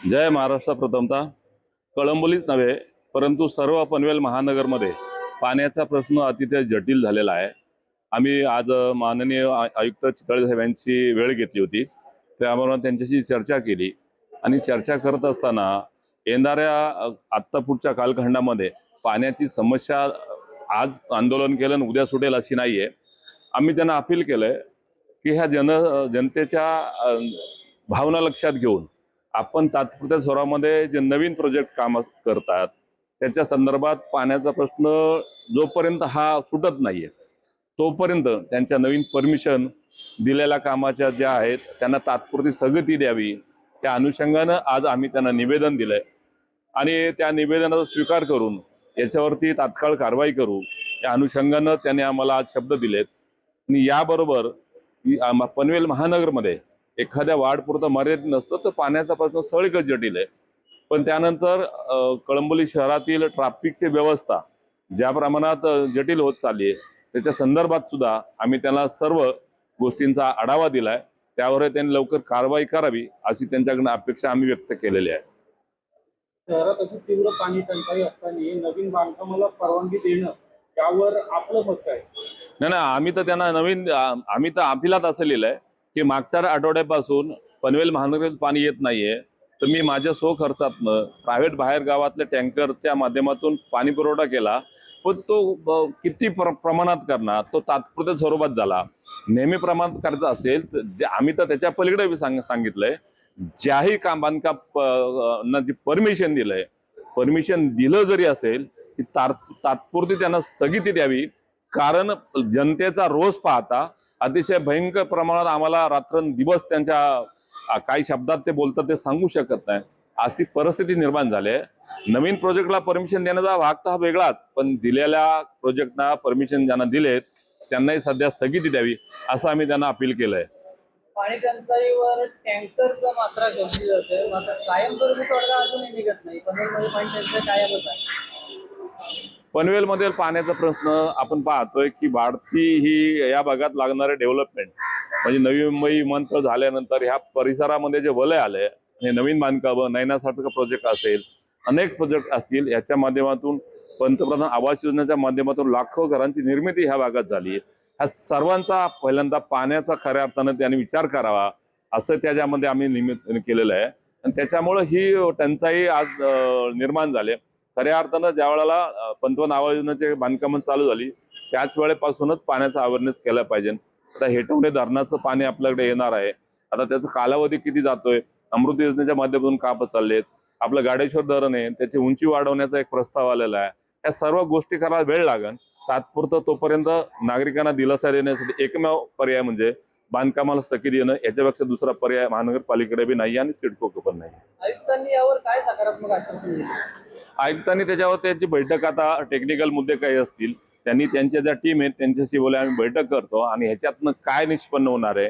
जय महाराष्ट्र। प्रथमतः कळंबोलीच नव्हे परंतु सर्व पनवेल महानगरमध्ये पाण्याचा प्रश्न अतिशय जटिल झालेला आहे। आम्ही आज माननीय आयुक्त चितळे साहेब यांची वेळ घेतली होती, त्यामुळे त्यांच्याशी चर्चा केली आणि चर्चा करत असताना येणाऱ्या आत्ता पुढच्या कालखंडामध्ये पाण्याची समस्या आज आंदोलन केलं आणि उद्या सुटेल अशी नाहीये। आम्ही त्यांना अपील केलंय की ह्या जनतेच्या भावना लक्षात घेऊन आपण तात्पुरत्या स्वरामध्ये जे नवीन प्रोजेक्ट काम करतात त्याच्या संदर्भात पाण्याचा प्रश्न जोपर्यंत हा सुटत नाहीये तोपर्यंत त्यांच्या नवीन परमिशन दिलेल्या कामाच्या ज्या आहेत त्यांना तात्पुरती स्थगिती द्यावी, त्या अनुषंगाने आज आम्ही त्यांना निवेदन दिलंय आणि त्या निवेदनाचा स्वीकार करून याच्यावरती तात्काळ कारवाई करू या अनुषंगाने त्यांनी आम्हाला आज शब्द दिलेत। आणि याबरोबर पनवेल महानगरमध्ये एखाद्या वार्डपुरतं मर्यादित नसतं तर पाण्याचा प्रश्न सगळीकडे जटिल आहे। पण त्यानंतर कळंबोली शहरातील ट्रॅफिकची व्यवस्था ज्या प्रमाणात जटिल होत चालली आहे त्याच्या संदर्भात सुद्धा आम्ही त्यांना सर्व गोष्टींचा आढावा दिलाय, त्यावर त्यांनी लवकर कारवाई करावी अशी त्यांच्याकडून अपेक्षा आम्ही व्यक्त केलेली आहे। शहरात अशी तीव्र पाणी टंचाई असताना नवीन बांधकामाला परवानगी देणं यावर आपलं मत काय? नाही, आम्ही तर त्यांना आम्ही तर अपीलात असं लिहिलंय की मागच्या आठवड्यापासून पनवेल महानगरात पाणी येत नाहीये, तर मी माझ्या खर्चातनं प्रायव्हेट बाहेर गावातल्या टँकरच्या माध्यमातून पाणी पुरवठा केला, पण तो किती प्रमाणात करणार, तो तात्पुरत्या स्वरूपात झाला। नेहमी प्रमाणात करायचं असेल तर आम्ही तर त्याच्या पलीकडे सांगितलंय ज्याही बांधकाम जी परमिशन दिलंय, परमिशन दिलं जरी असेल की तात्पुरती त्यांना स्थगिती द्यावी, कारण जनतेचा रोष पाहता अतिशय भयंकर प्रमाणात आम्हाला रात्रंदिवस त्यांच्या काही शब्दात ते बोलतात ते सांगू शकत नाही अशी परिस्थिती निर्माण झाली आहे। नवीन प्रोजेक्टला परमिशन देण्याचा भाग तर हा वेगळाच, पण दिलेल्या प्रोजेक्टना परमिशन ज्यांना दिलेत त्यांनाही सध्या स्थगिती द्यावी असं आम्ही त्यांना अपील केलंय। पाणी टंचाईवर टँकरचा मात्रा घेतली जाते, मात्र कायमस्वरूपी तोडगा अजूनही निघत नाही। पनवेलमध्ये पाणी टंचाई कायमच आहे। पनवेलमधील पाण्याचा प्रश्न आपण पाहतोय की वाढती ही या भागात लागणारे डेव्हलपमेंट म्हणजे नवी मुंबई विमानतळ झाल्यानंतर ह्या परिसरामध्ये जे वलय आले आणि नवीन बांधकाम नैनासारखं प्रोजेक्ट असेल, अनेक प्रोजेक्ट असतील, याच्या माध्यमातून पंतप्रधान आवास योजनेच्या माध्यमातून लाखो घरांची निर्मिती ह्या भागात झाली। ह्या सर्वांचा पहिल्यांदा पाण्याचा खऱ्या अर्थानं त्यांनी विचार करावा असं त्याच्यामध्ये आम्ही निमित्त केलेलं आहे आणि त्याच्यामुळे ही टंचाई आज निर्माण झाली। खऱ्या अर्थानं ज्या वेळेला पंतप्रधान आवास योजनेचे बांधकाम चालू झाली त्याच वेळेपासूनच पाण्याचा अवेअरनेस केला पाहिजे। आता हेटवडे धरणाचं पाणी आपल्याकडे येणार आहे, आता त्याचा कालावधी किती जातोय, अमृत योजनेच्या माध्यमातून काम चाललेत, आपलं गाडेश्वर धरण आहे त्याची उंची वाढवण्याचा एक प्रस्ताव आलेला आहे। या सर्व गोष्टी करायला वेळ लागेल, तात्पुरतं तोपर्यंत नागरिकांना दिलासा देण्यासाठी एकमेव पर्याय म्हणजे बांधकामाला स्थगिती देणं, याच्यापेक्षा दुसरा पर्याय महानगरपालिकेकडे बी नाही आणि सिडको पण नाही। आयुक्तांनी यावर काय सकारात्मक आश्वासन दिले? आयुक्तांनी त्याच्यावर त्यांची बैठक, आता टेक्निकल मुद्दे काही असतील त्यांनी त्यांच्या ज्या टीम आहेत त्यांच्याशी बोले आम्ही बैठक करतो आणि ह्याच्यातनं काय निष्पन्न होणार आहे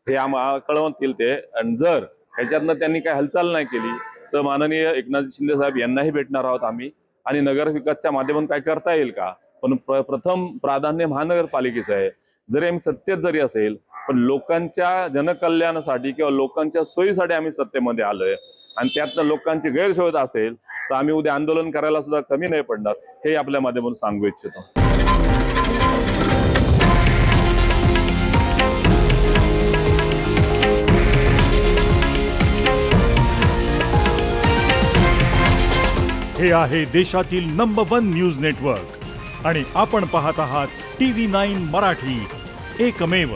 हे आम्हाला कळवतील ते। आणि जर ह्याच्यातनं त्यांनी काय हालचाल नाही केली तर माननीय एकनाथ शिंदे साहेब यांनाही भेटणार आहोत आम्ही आणि नगर विकासच्या माध्यमातून काय करता येईल का, पण प्रथम प्राधान्य महानगरपालिकेचं आहे। जरी आम्ही सत्तेत जरी असेल पण लोकांच्या जनकल्याणासाठी किंवा लोकांच्या सोयीसाठी आम्ही सत्तेमध्ये आलोय आणि त्यातनं लोकांची गैरसोय असेल तर आम्ही उद्या आंदोलन करायला सुद्धा कमी नाही पडणार, हे आपल्या माध्यमातून सांगू इच्छितो। हे आहे देशातील नंबर 1 न्यूज नेटवर्क आणि आपण पाहत आहात TV9 मराठी, एकमेव।